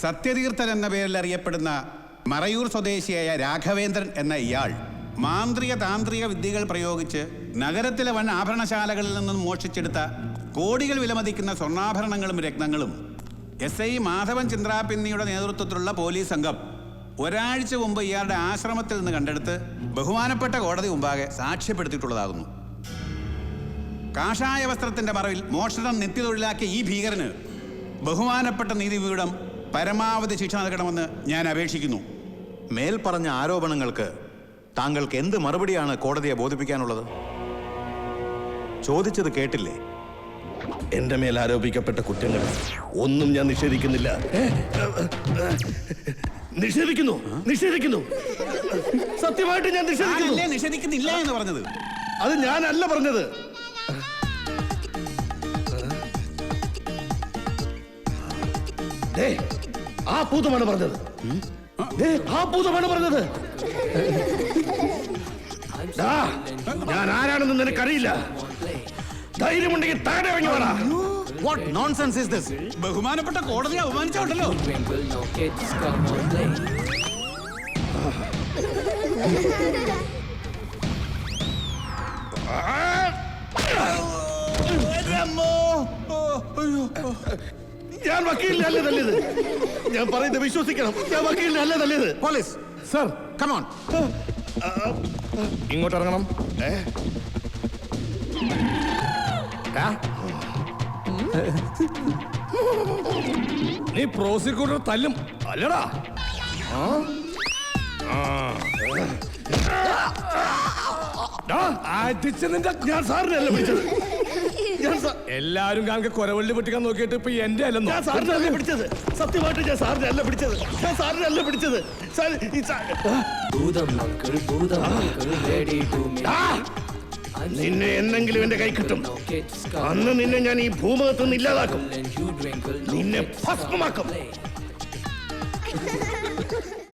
സത്യതീർത്ഥൻ എന്ന പേരിൽ അറിയപ്പെടുന്ന മറയൂർ സ്വദേശിയായ രാഘവേന്ദ്രൻ എന്ന ഇയാൾ മാന്ത്രിക താന്ത്രിക വിദ്യകൾ പ്രയോഗിച്ച് നഗരത്തിലെ വൻ ആഭരണശാലകളിൽ നിന്നും മോഷ്ടിച്ചെടുത്ത കോടികൾ വിലമതിക്കുന്ന സ്വർണ്ണാഭരണങ്ങളും രത്നങ്ങളും SI മാധവൻ ചിന്ത്രാപിന്നിയുടെ നേതൃത്വത്തിലുള്ള പോലീസ് സംഘം ഒരാഴ്ച മുമ്പ് ഇയാളുടെ ആശ്രമത്തിൽ നിന്ന് കണ്ടെടുത്ത് ബഹുമാനപ്പെട്ട കോടതി മുമ്പാകെ സാക്ഷ്യപ്പെടുത്തിയിട്ടുള്ളതാകുന്നു. കാഷായ വസ്ത്രത്തിന്റെ മറവിൽ മോഷണം നിത്യതൊഴിലാക്കിയ ഈ ഭീകരന് ബഹുമാനപ്പെട്ട നീതിപീഠം പരമാവധി ശിക്ഷ നൽകണമെന്ന് ഞാൻ അപേക്ഷിക്കുന്നു. മേൽപ്പറഞ്ഞ ആരോപണങ്ങൾക്ക് താങ്കൾക്ക് എന്ത് മറുപടിയാണ് കോടതിയെ ബോധിപ്പിക്കാനുള്ളത്? ചോദിച്ചത് കേട്ടില്ലേ? എന്റെ മേൽ ആരോപിക്കപ്പെട്ട കുറ്റങ്ങൾ ഒന്നും ഞാൻ നിഷേധിക്കുന്നില്ല. നിഷേധിക്കുന്നു. സത്യമായിട്ട് ഞാൻ നിഷേധിക്കുന്നില്ല എന്ന് പറഞ്ഞത്. അത് ഞാനല്ല പറഞ്ഞത്. ആ പൂതമാണ് പറഞ്ഞത്. ഞാൻ ആരാണെന്ന് നിനക്കറിയില്ല. ധൈര്യമുണ്ടെങ്കിൽ താഴെ ഇറങ്ങി വേണം. What nonsense is this? ബഹുമാനപ്പെട്ട കോടതിയെ അവമാനിച്ചോണ്ടല്ലോ. ഞാൻ വക്കീലിനല്ല തല്ലിയത്. ഞാൻ പറയുന്നത് വിശ്വസിക്കണം. ഞാൻ വക്കീലിനല്ല തല്ലിയത്. Police sir, come on. ഇങ്ങോട്ട് ഇറങ്ങണം. നീ പ്രോസിക്യൂട്ടർ തല്ലും അല്ലടാ. ഞാൻ സാറിനല്ല വിളിച്ചത്. എല്ലാരും കാണുക കൊരവള്ളി പൊട്ടിക്കാൻ നോക്കിയിട്ട് ഇപ്പൊ എന്റെ അല്ലെന്നോ? ഞാൻ സാറിനല്ല പിടിച്ചത്. സത്യമായിട്ട് ഞാൻ സാറിനല്ല പിടിച്ചത്. നിന്നെ എന്നെങ്കിലും എന്റെ കൈ കിട്ടും. അന്ന് നിന്നെ ഞാൻ ഈ ഭൂമുഖത്ത് നിന്ന് ഇല്ലാതാക്കും. നിന്നെ ഭസ്മമാക്കും.